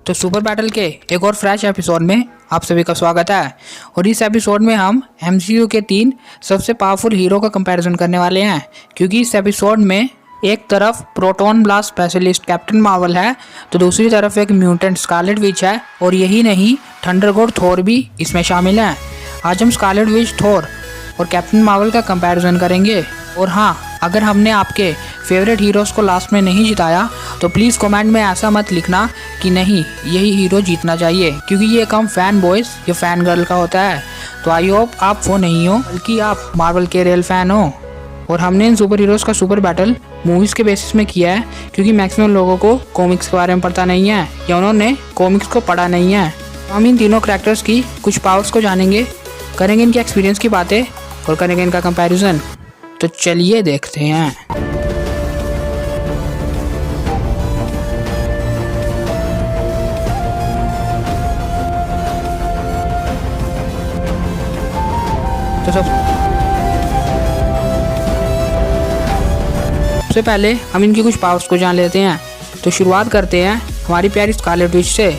तो super battle के एक और फ्रेश एपिसोड में आप सभी का स्वागत है। और इस एपिसोड में हम एमसीयू के 3 सबसे पावरफुल हीरो का कंपैरिजन करने वाले हैं, क्योंकि इस एपिसोड में एक तरफ proton blast specialist captain Marvel है तो दूसरी तरफ एक म्यूटेंट स्कारलेट विच है। और यही नहीं, थंडर गॉड थोर भी इसमें शामिल है। आज हम स्कारलेट विच, थोर और कैप्टन मार्वल का कंपैरिजन करेंगे। और हाँ, अगर हमने आपके फेवरेट हीरोज़ को लास्ट में नहीं जिताया तो प्लीज़ कमेंट में ऐसा मत लिखना कि नहीं यही हीरो जीतना चाहिए, क्योंकि ये कम फैन बॉयज़ या फैन गर्ल का होता है। तो आई होप आप वो नहीं हो, बल्कि आप मार्वल के रियल फैन हो। और हमने इन सुपर हीरोज़ का सुपर बैटल मूवीज़ के बेसिस में किया है, क्योंकि मैक्सिमम लोगों को कॉमिक्स के बारे में पता नहीं है या उन्होंने कॉमिक्स को पढ़ा नहीं है। तो हम इन तीनों कैरेक्टर्स की कुछ पावर्स को जानेंगे, करेंगे इनके एक्सपीरियंस की बातें और करेंगे इनका कंपैरिजन। तो चलिए देखते हैं। तो सबसे पहले हम इनकी कुछ पावर्स को जान लेते हैं। तो शुरुआत करते हैं हमारी प्यारी स्कारलेट विच से।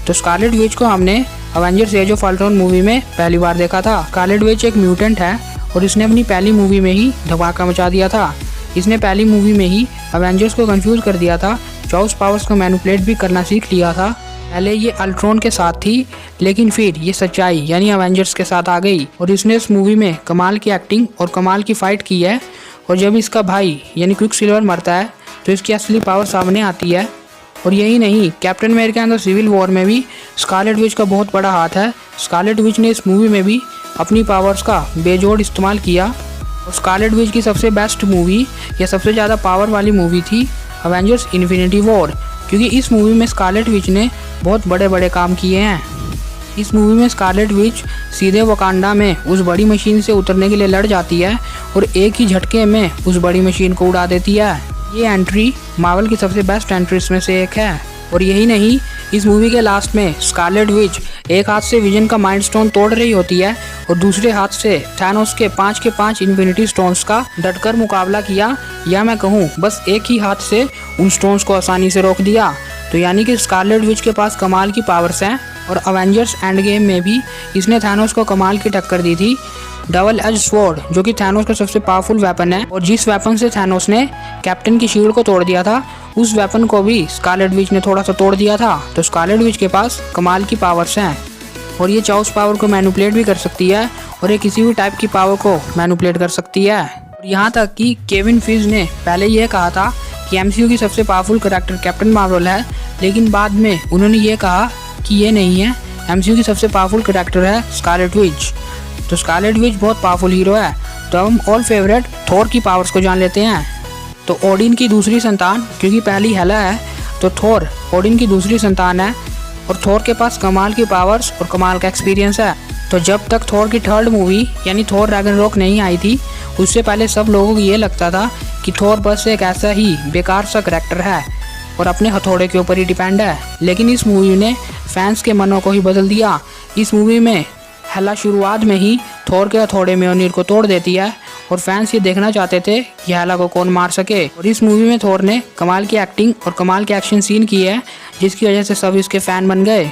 तो स्कारलेट विच को हमने Avengers as of Ultron movie में पहली बार देखा था। स्कारलेट विच एक म्यूटेंट है और इसने अपनी पहली मूवी में ही धमाका मचा दिया था। इसने पहली मूवी में ही अवेंजर्स को कंफ्यूज कर दिया था, चाउस पावर्स को मैनिपुलेट भी करना सीख लिया था। पहले ये अल्ट्रॉन के साथ थी, लेकिन फिर ये सच्चाई यानी अवेंजर्स के साथ आ गई और इसने इस मूवी में कमाल की एक्टिंग और कमाल की फाइट की है। और जब इसका भाई यानी क्विकसिल्वर मरता है तो इसकी असली पावर सामने आती है। और यही नहीं, Captain America and the Civil War में भी स्कारलेट विच का बहुत बड़ा हाथ है। स्कारलेट विच ने इस मूवी में भी अपनी पावर्स का बेजोड़ इस्तेमाल किया। और स्कारलेट विच की सबसे बेस्ट मूवी या सबसे ज़्यादा पावर वाली मूवी थी अवेंजर्स इन्फिनिटी वॉर, क्योंकि इस मूवी में स्कारलेट विच ने बहुत बड़े बड़े काम किए हैं। इस मूवी में स्कारलेट विच सीधे वकांडा में उस बड़ी मशीन से उतरने के लिए लड़ जाती है और एक ही झटके में उस बड़ी मशीन को उड़ा देती है। ये एंट्री मार्वल की सबसे बेस्ट एंट्रीज में से एक है। और यही नहीं, इस मूवी के लास्ट में स्कारलेट विच एक हाथ से विजन का माइंड स्टोन तोड़ रही होती है और दूसरे हाथ से थैनोस के 5 इन्फिनिटी स्टोन्स का डटकर मुकाबला किया, या मैं कहूँ बस एक ही हाथ से उन स्टोन्स को आसानी से रोक दिया। तो यानी कि स्कारलेट विच के पास कमाल की पावर्स हैं। और अवेंजर्स एंड गेम में भी इसने थैनोस को कमाल की टक्कर दी थी। डबल एज स्वॉर्ड, जो कि थैनोस का सबसे पावरफुल वेपन है, और जिस वेपन से थैनोस ने कैप्टन की शील्ड को तोड़ दिया था, उस वेपन को भी स्कारलेट विच ने थोड़ा सा तोड़ दिया था। तो स्कारलेट विच के पास कमाल की पावर्स हैं और ये चाउस पावर को मैनिपुलेट भी कर सकती है और ये किसी भी टाइप की पावर को मैनिपुलेट कर सकती है। और यहाँ तक कि केविन फीज ने पहले यह कहा था कि एमसीयू की सबसे पावरफुल कैरेक्टर कैप्टन मार्वल है, लेकिन बाद में उन्होंने ये कहा कि ये नहीं है, एमसीयू की सबसे पावरफुल कैरेक्टर है स्कारलेट विच। तो स्कारलेट विच बहुत पावरफुल हीरो है। तो हम ऑल फेवरेट थोर की पावर्स को जान लेते हैं। तो ओडिन की दूसरी संतान, क्योंकि पहली हेला है तो थोर ओडिन की दूसरी संतान है और थोर के पास कमाल की पावर्स और कमाल का एक्सपीरियंस है। तो जब तक थोर की थर्ड मूवी यानी थोर रैग्नारोक नहीं आई थी, उससे पहले सब लोगों को ये लगता था कि थोर बस एक ऐसा ही बेकार सा करैक्टर है और अपने हथौड़े के ऊपर ही डिपेंड है। लेकिन इस मूवी ने फैंस के मनों को ही बदल दिया। इस मूवी में हेला शुरुआत में ही थोर के हथौड़े म्योनिर को तोड़ देती है और फैंस ये देखना चाहते थे कि हेला को कौन मार सके। और इस मूवी में थोर ने कमाल की एक्टिंग और कमाल के एक्शन सीन किए हैं, जिसकी वजह से सब इसके फैन बन गए।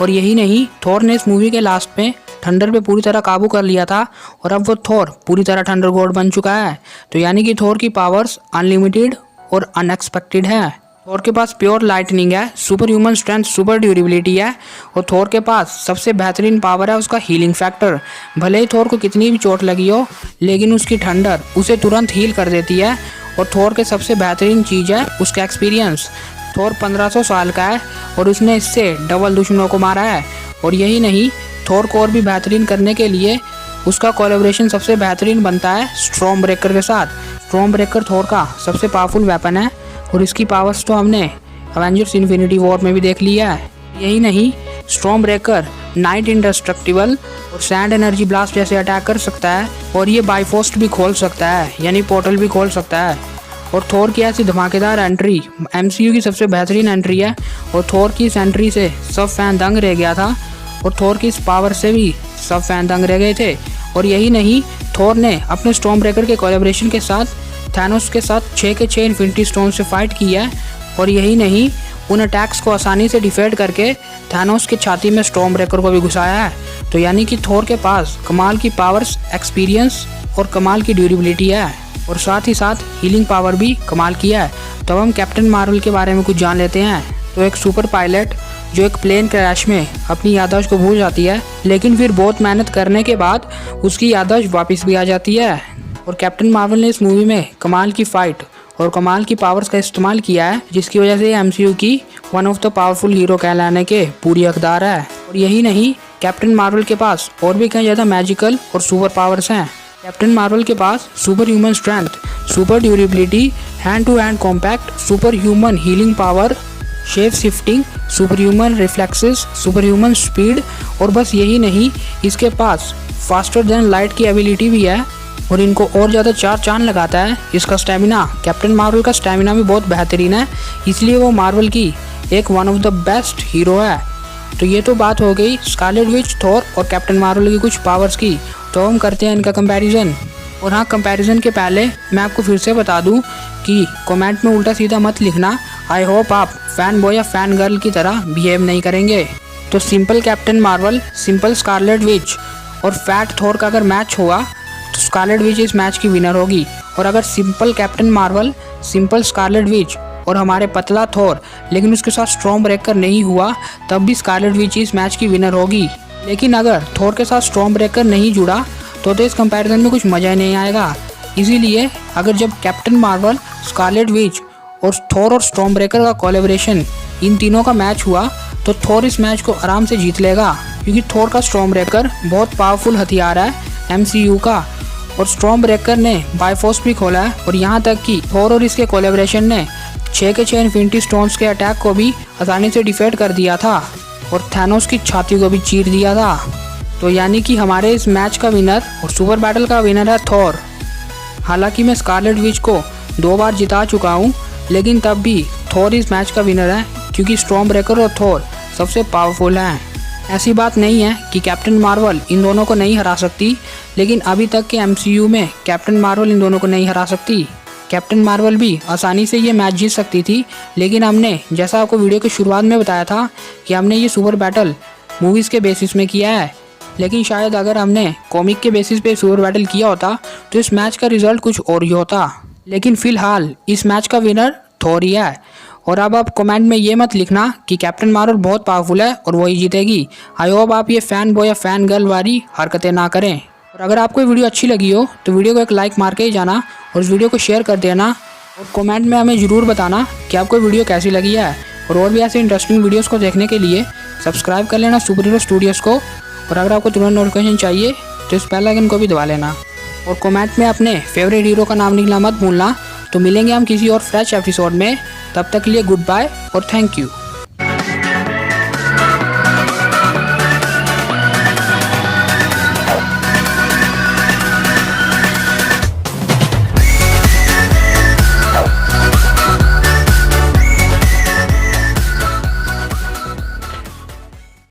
और यही नहीं, थोर ने इस मूवी के लास्ट में थंडर पे पूरी तरह काबू कर लिया था और अब वो थोर पूरी तरह थंडर गॉड बन चुका है। तो यानी कि थोर की पावर्स अनलिमिटेड और अनएक्सपेक्टेड है। थोर के पास प्योर लाइटनिंग है, super human strength, super durability है और थोर के पास सबसे बेहतरीन पावर है उसका हीलिंग फैक्टर। भले ही थोर को कितनी भी चोट लगी हो, लेकिन उसकी थंडर उसे तुरंत हील कर देती है। और थोर के सबसे बेहतरीन चीज़ है उसका एक्सपीरियंस। थोर 1500 साल का है और उसने इससे डबल दुश्मनों को मारा है। और यही नहीं, थोर को और भी बेहतरीन करने के लिए उसका कोलैबोरेशन सबसे बेहतरीन बनता है स्टॉर्म ब्रेकर के साथ। स्टॉर्म ब्रेकर थोर का सबसे पावरफुल वेपन है और इसकी पावर्स तो हमने अवेंजर्स इन्फिनिटी वॉर में भी देख लिया है। यही नहीं, स्टॉर्म ब्रेकर नाइट इंडेस्ट्रक्टिबल और सैंड एनर्जी ब्लास्ट जैसे अटैक कर सकता है और ये बाइफोस्ट भी खोल सकता है, यानी पोर्टल भी खोल सकता है। और थोर की ऐसी धमाकेदार एंट्री एमसीयू की सबसे बेहतरीन एंट्री है और थोर की इस एंट्री से सब फैन दंग रह गया था और थोर की इस पावर से भी सब फैन दंग रह गए थे। और यही नहीं, थोर ने अपने स्टॉर्म ब्रेकर के कोलैबोरेशन के साथ थैनोस के साथ 6 के 6 इन्फिनिटी स्टोन से फाइट की है। और यही नहीं, उन अटैक्स को आसानी से डिफेंड करके थैनोस की छाती में स्टॉर्म ब्रेकर को भी घुसाया है। तो यानी कि थोर के पास कमाल की पावर्स, एक्सपीरियंस और कमाल की ड्यूरेबिलिटी है, और साथ ही साथ हीलिंग पावर भी कमाल की है। तो हम कैप्टन मार्वल के बारे में कुछ जान लेते हैं। तो एक सुपर पायलट जो एक प्लेन क्रैश में अपनी याददाश्त को भूल जाती है, लेकिन फिर बहुत मेहनत करने के बाद उसकी याददाश्त वापस भी आ जाती है। और कैप्टन मार्वल ने इस मूवी में कमाल की फाइट और कमाल की पावर्स का इस्तेमाल किया है, जिसकी वजह से एमसीयू की one of the powerful hero कहलाने के पूरी हकदार है। और यही नहीं, कैप्टन मार्वल के पास और भी कई ज़्यादा मैजिकल और सुपर पावर्स हैं। कैप्टन मार्वल के पास super human strength, super durability, hand to hand compact, super human healing power, shape shifting, super human reflexes, super human speed, और बस यही नहीं, इसके पास फास्टर देन लाइट की एबिलिटी भी है और इनको और ज़्यादा चार चांद लगाता है इसका स्टेमिना। कैप्टन मार्वल का स्टेमिना भी बहुत बेहतरीन है, इसलिए वो मार्वल की एक one of the best hero है। तो ये तो बात हो गई स्कारलेट विच, थॉर और कैप्टन मार्वल की कुछ पावर्स की। तो हम करते हैं इनका कंपैरिजन। और हाँ, कंपैरिजन के पहले मैं आपको फिर से बता दूं कि कमेंट में उल्टा सीधा मत लिखना। आई होप आप फैन बॉय या फैन गर्ल की तरह बिहेव नहीं करेंगे। तो simple captain Marvel, simple Scarlet Witch और फैट थॉर का अगर मैच हुआ तो स्कारलेट विच इस मैच की विनर होगी। और अगर simple captain Marvel, simple Scarlet Witch और हमारे पतला थॉर लेकिन उसके साथ स्टॉर्म ब्रेकर नहीं हुआ, तब भी स्कारलेट विच इस मैच की विनर होगी। लेकिन अगर थॉर के साथ स्टॉर्म ब्रेकर नहीं जुड़ा तो इस कंपैरिजन में कुछ मज़ा ही नहीं आएगा। इसीलिए अगर जब कैप्टन मार्वल, स्कारलेट विच और थॉर और स्टॉर्म ब्रेकर का कोलैबोरेशन, इन तीनों का मैच हुआ, तो थॉर इस मैच को आराम से जीत लेगा, क्योंकि थॉर का स्टॉर्म ब्रेकर बहुत पावरफुल हथियार है एमसीयू का, और स्टॉर्म ब्रेकर ने बायफोर्स भी खोला है। और यहाँ तक कि थॉर और इसके कोलैबोरेशन ने 6 के 6 इन्फिनिटी स्टोन्स के अटैक को भी आसानी से डिफेंड कर दिया था और थैनोस की छाती को भी चीर दिया था। तो यानी कि हमारे इस मैच का विनर और सुपर बैटल का विनर है थॉर। हालांकि मैं स्कारलेट विच को 2 बार जिता चुका हूँ, लेकिन तब भी थॉर इस मैच का विनर है, क्योंकि स्टॉर्म ब्रेकर और थॉर सबसे पावरफुल हैं। ऐसी बात नहीं है कि कैप्टन मार्वल इन दोनों को नहीं हरा सकती, लेकिन अभी तक के एमसीयू में कैप्टन मार्वल इन दोनों को नहीं हरा सकती। कैप्टन मार्वल भी आसानी से ये मैच जीत सकती थी, लेकिन हमने जैसा आपको वीडियो की शुरुआत में बताया था कि हमने ये सुपर बैटल मूवीज़ के बेसिस में किया है। लेकिन शायद अगर हमने कॉमिक के बेसिस पे सुपर बैटल किया होता तो इस मैच का रिजल्ट कुछ और ही होता। लेकिन फिलहाल इस मैच का विनर थॉर ही है। और अब आप कमेंट में ये मत लिखना कि कैप्टन मार्वल बहुत पावरफुल है और वही जीतेगी। आई होप आप ये फैन बॉय या फैन गर्ल वाली हरकतें ना करें। और अगर आपको वीडियो अच्छी लगी हो तो वीडियो को एक लाइक मार के ही जाना और इस वीडियो को शेयर कर देना, और कमेंट में हमें ज़रूर बताना कि आपको वीडियो कैसी लगी है। और भी ऐसे इंटरेस्टिंग वीडियोस को देखने के लिए सब्सक्राइब कर लेना सुपर हीरो स्टूडियोज़ को। और अगर आपको तुरंत नोटिफिकेशन चाहिए तो इस बेल आइकन को भी दबा लेना। और कमेंट में अपने फेवरेट हीरो का नाम लिखना मत भूलना। तो मिलेंगे हम किसी और फ्रेश एपिसोड में, तब तक के लिए गुड बाय और थैंक यू।